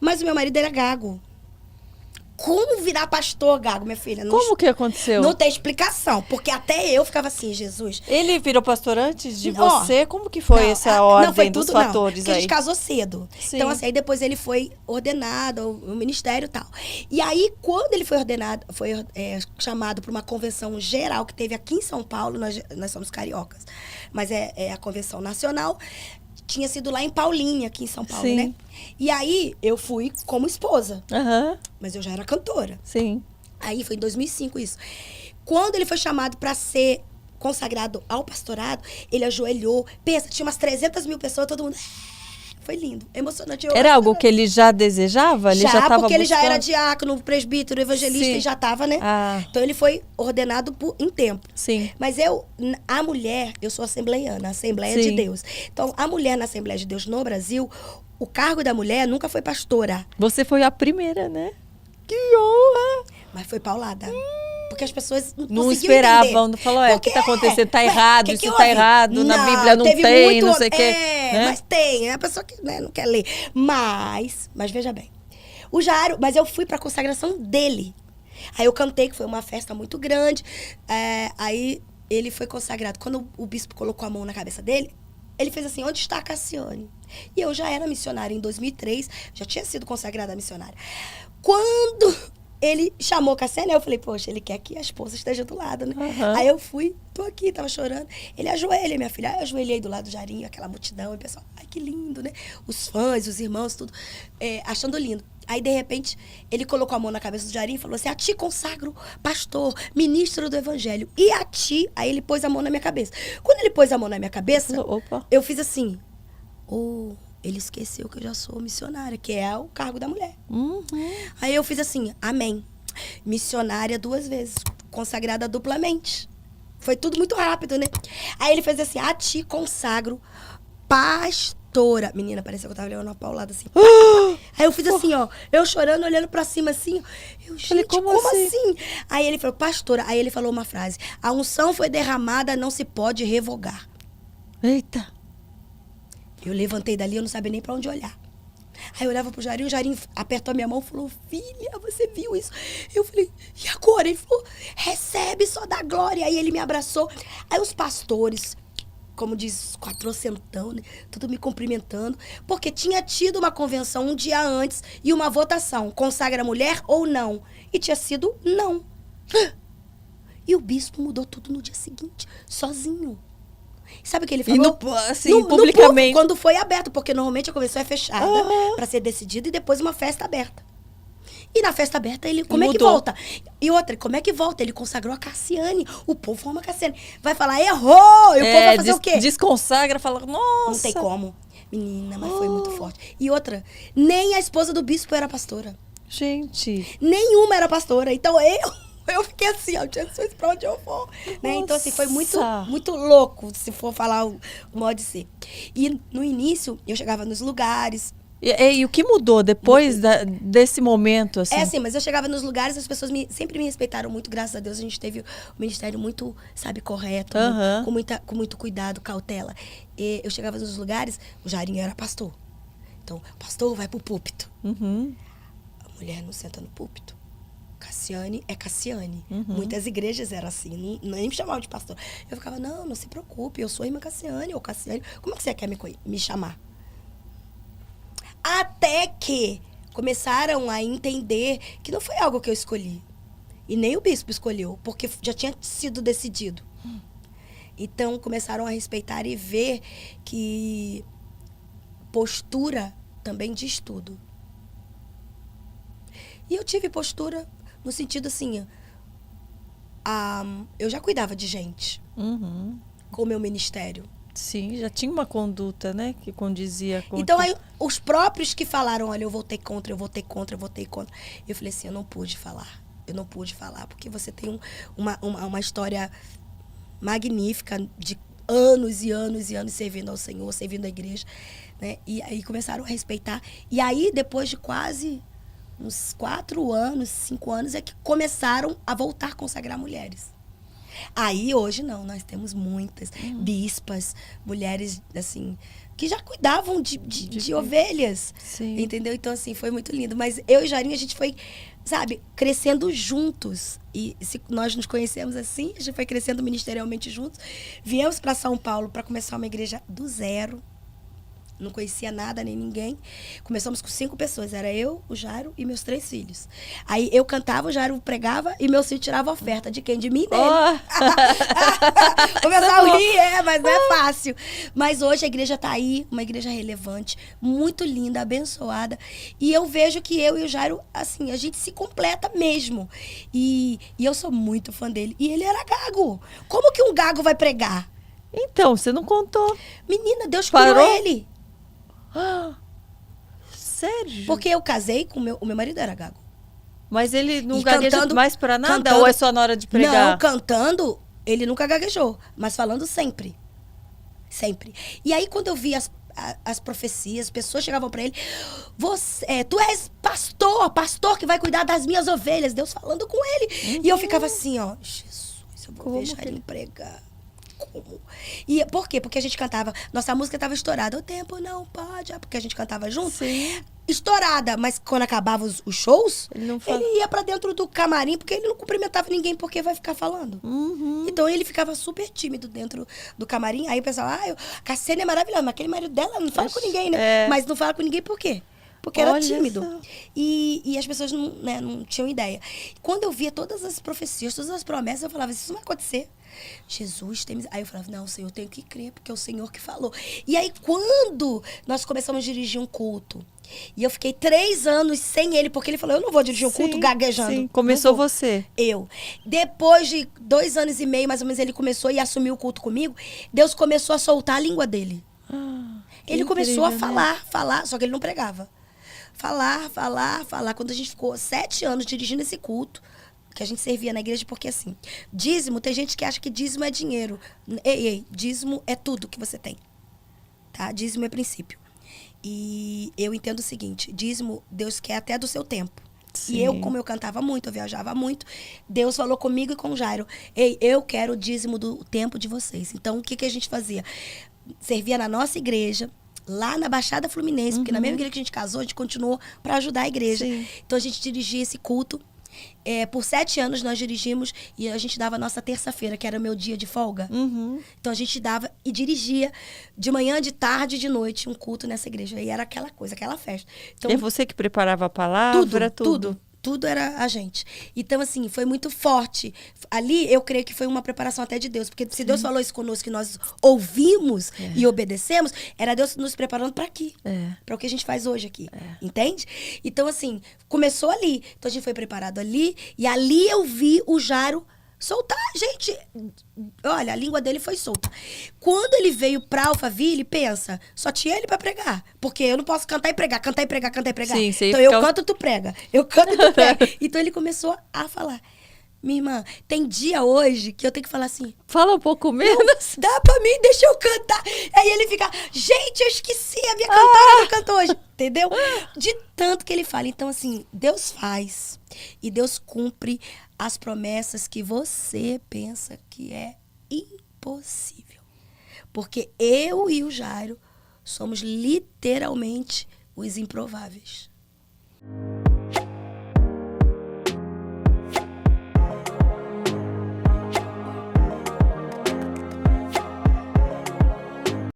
Mas o meu marido era gago. Como virar pastor gago, minha filha? Não, Como que aconteceu? não tem explicação. Porque até eu ficava assim, Jesus. Ele virou pastor antes de Ó, você? Como que foi essa ordem dos fatores porque aí? a gente casou cedo. Sim. Então, assim, aí depois ele foi ordenado ao ministério e tal. E aí, quando ele foi ordenado, foi chamado para uma convenção geral que teve aqui em São Paulo, nós somos cariocas, mas é a convenção nacional, tinha sido lá em Paulinha, aqui em São Paulo, Sim. né? E aí, eu fui como esposa, Aham, mas eu já era cantora. sim. Aí foi em 2005 isso. Quando ele foi chamado para ser consagrado ao pastorado, ele ajoelhou. Pensa, tinha umas 300 mil pessoas, todo mundo... Foi lindo, emocionante. Era algo que ele já desejava? Ele já estava porque ele já era buscando? diácono, presbítero, evangelista, Sim. e já estava, né? Ah, Então ele foi ordenado em tempo. sim. Mas a mulher, eu sou assembleiana, Assembleia Sim. de Deus. Então, a mulher na Assembleia de Deus no Brasil, o cargo da mulher nunca foi pastora, Você foi a primeira, né? Que honra! mas foi paulada. Porque as pessoas não Não conseguiam esperavam, entender. não falou, o que Porque, tá acontecendo? Tá mas errado, que isso houve? tá errado, na Bíblia não teve tem, muito, não sei o quê. Né? Mas tem, é a pessoa que né, não quer ler. Mas veja bem, o Jairo, mas eu fui pra consagração dele. Aí eu cantei, que foi uma festa muito grande, aí ele foi consagrado. Quando o bispo colocou a mão na cabeça dele, ele fez assim, onde está a Cassiane? E eu já era missionária em 2003, já tinha sido consagrada missionária. Quando ele chamou Cassiane, eu falei, poxa, ele quer que a esposa esteja do lado, né? Uhum. Aí eu fui, tô aqui, tava chorando. Ele ajoelha, minha filha. Aí eu ajoelhei do lado do Jairinho, aquela multidão, e o pessoal, ai, que lindo, né? Os fãs, os irmãos, tudo, achando lindo. Aí, de repente, ele colocou a mão na cabeça do Jairinho e falou assim, a ti consagro, pastor, ministro do evangelho. E a ti, aí ele pôs a mão na minha cabeça. Quando ele pôs a mão na minha cabeça, Opa. eu fiz assim, ele esqueceu que eu já sou missionária, que é o cargo da mulher. Uhum. Aí eu fiz assim, amém. Missionária 2 vezes, consagrada duplamente. Foi tudo muito rápido, né? Aí ele fez assim, a ti consagro, pastora. Menina, parecia que eu tava levando uma paulada assim. Aí eu fiz assim, ó, eu chorando, olhando pra cima assim. Eu, gente, Falei, como assim? Aí ele falou, pastora. Aí ele falou uma frase, a unção foi derramada, não se pode revogar. Eita. Eu levantei dali, eu não sabia nem pra onde olhar. Aí eu olhava pro Jairinho, o Jairinho apertou a minha mão e falou, filha, você viu isso? Eu falei, e agora? Ele falou, recebe, só dá glória. Aí ele me abraçou. Aí os pastores, como diz, 400, né? Tudo me cumprimentando. Porque tinha tido uma convenção um dia antes e uma votação, consagra a mulher ou não. E tinha sido não. E o bispo mudou tudo no dia seguinte, sozinho. Sabe o que ele falou? E assim, publicamente. Quando foi aberto, porque normalmente a convenção é fechada para ser decidida e depois uma festa aberta. E na festa aberta, ele como é que volta? E outra, como é que volta? Ele consagrou a Cassiane. O povo ama a Cassiane. Vai falar, errou! E o povo vai fazer o quê? Desconsagra, fala, nossa. Não tem como. Menina, mas foi muito forte. E outra, nem a esposa do bispo era pastora. Gente. Nenhuma era pastora. Então eu fiquei assim, ó, Jesus, pra onde eu vou? Né? Então, assim, foi muito, muito louco, se for falar o modo de ser. E no início, eu chegava nos lugares. E o que mudou depois desse momento, assim? É assim, mas eu chegava nos lugares, as pessoas sempre me respeitaram muito, graças a Deus. A gente teve o ministério muito, sabe, correto, com muito cuidado, cautela. E eu chegava nos lugares, o Jairinho era pastor. Então, pastor vai pro púlpito. Uhum. A mulher não senta no púlpito. Cassiane é Cassiane. Muitas igrejas eram assim, nem me chamavam de pastor. Eu ficava, não se preocupe, eu sou irmã Cassiane ou Cassiane. Como é que você quer me chamar? Até que começaram a entender que não foi algo que eu escolhi. E nem o bispo escolheu, porque já tinha sido decidido. Então começaram a respeitar e ver que postura também diz tudo. E eu tive postura no sentido assim, eu já cuidava de gente com o meu ministério. Sim, já tinha uma conduta, né, que condizia com... Então, aí, os próprios que falaram, olha, eu votei contra. Eu falei assim, eu não pude falar, porque você tem uma história magnífica de anos e anos e anos servindo ao Senhor, servindo a igreja, né? E aí começaram a respeitar. E aí, depois de quase uns 4 anos, 5 anos, é que começaram a voltar a consagrar mulheres. Aí hoje não, nós temos muitas bispas, mulheres assim, que já cuidavam de ovelhas. Sim. Entendeu? Então, assim, foi muito lindo. Mas eu e Jairinho, a gente foi, sabe, crescendo juntos. E se nós nos conhecemos assim, a gente foi crescendo ministerialmente juntos. Viemos para São Paulo para começar uma igreja do zero. Não conhecia nada, nem ninguém. Começamos com 5 pessoas. Era eu, o Jairo e meus 3 filhos. Aí eu cantava, o Jairo pregava e meu filho tirava oferta. De quem? De mim e dele. O pessoal ri, mas não é fácil. Mas hoje a igreja tá aí, uma igreja relevante, muito linda, abençoada. E eu vejo que eu e o Jairo, assim, a gente se completa mesmo. E eu sou muito fã dele. E ele era gago. Como que um gago vai pregar? Então, você não contou. Menina, Deus Parou? curou ele. Sério? Porque eu casei com o meu marido era gago. Mas ele não E gagueja cantando- mais pra nada? cantando- Ou é só na hora de pregar? Não, cantando, ele nunca gaguejou, mas falando sempre. Sempre. E aí, quando eu vi as profecias, as pessoas chegavam pra ele, tu és pastor que vai cuidar das minhas ovelhas. Deus falando com ele. E eu ficava assim, ó, Jesus, eu vou Como deixar que ele pregar. Como? E por quê? Porque a gente cantava, nossa música estava estourada. O tempo não pode, porque a gente cantava junto. Sim. Estourada, mas quando acabava os shows, Ele não fala. ele ia pra dentro do camarim, porque ele não cumprimentava ninguém, porque vai ficar falando. Uhum. Então ele ficava super tímido dentro do camarim. Aí o pessoal, a Cassiane é maravilhosa, mas aquele marido dela não fala com ninguém, né? É. Mas não fala com ninguém por quê? Porque era Olha tímido. só. E as pessoas não tinham ideia. Quando eu via todas as profecias, todas as promessas, eu falava, isso não vai acontecer. Jesus tem... Aí eu falava, não, Senhor, eu tenho que crer, porque é o Senhor que falou. E aí, quando nós começamos a dirigir um culto, e eu fiquei 3 anos sem ele, porque ele falou, eu não vou dirigir um culto Sim, gaguejando. sim. Não Começou vou. você. Eu. Depois de 2 anos e meio, mais ou menos, ele começou e assumiu o culto comigo, Deus começou a soltar a língua dele. Ele começou a incrível, né? falar, só que ele não pregava. Falar. Quando a gente ficou 7 anos dirigindo esse culto, que a gente servia na igreja, porque assim, dízimo, tem gente que acha que dízimo é dinheiro. Ei, dízimo é tudo que você tem. Tá? Dízimo é princípio. E eu entendo o seguinte, dízimo, Deus quer até do seu tempo. Sim. E eu, como eu cantava muito, eu viajava muito, Deus falou comigo e com o Jairo, ei, eu quero o dízimo do tempo de vocês. Então, o que a gente fazia? Servia na nossa igreja, lá na Baixada Fluminense, porque na mesma igreja que a gente casou, a gente continuou para ajudar a igreja. Sim. Então, a gente dirigia esse culto. Por 7 anos nós dirigimos e a gente dava a nossa terça-feira, que era o meu dia de folga. Uhum. Então a gente dava e dirigia de manhã, de tarde, de noite um culto nessa igreja. E era aquela coisa, aquela festa. Então, É você que preparava a palavra, tudo. tudo era a gente. Então, assim, foi muito forte. Ali, eu creio que foi uma preparação até de Deus. Porque se Deus falou isso conosco, que nós ouvimos e obedecemos, era Deus nos preparando para aqui. Para o que a gente faz hoje aqui. Entende? Então, assim, começou ali. Então, a gente foi preparado ali. E ali eu vi o Jairo soltar. Gente, olha, a língua dele foi solta. Quando ele veio pra Alphaville, pensa, só tinha ele pra pregar. Porque eu não posso cantar e pregar, cantar e pregar, cantar e pregar. Sim, você ia então eu ficar- canto, tu prega. Eu canto e tu prega. Então ele começou a falar. Minha irmã, tem dia hoje que eu tenho que falar assim, Fala um pouco menos. dá pra mim, deixa eu cantar. Aí ele fica, gente, eu esqueci, a minha cantora não cantou hoje. Entendeu? De tanto que ele fala. Então, assim, Deus faz. E Deus cumpre as promessas que você pensa que é impossível. Porque eu e o Jairo somos literalmente os improváveis.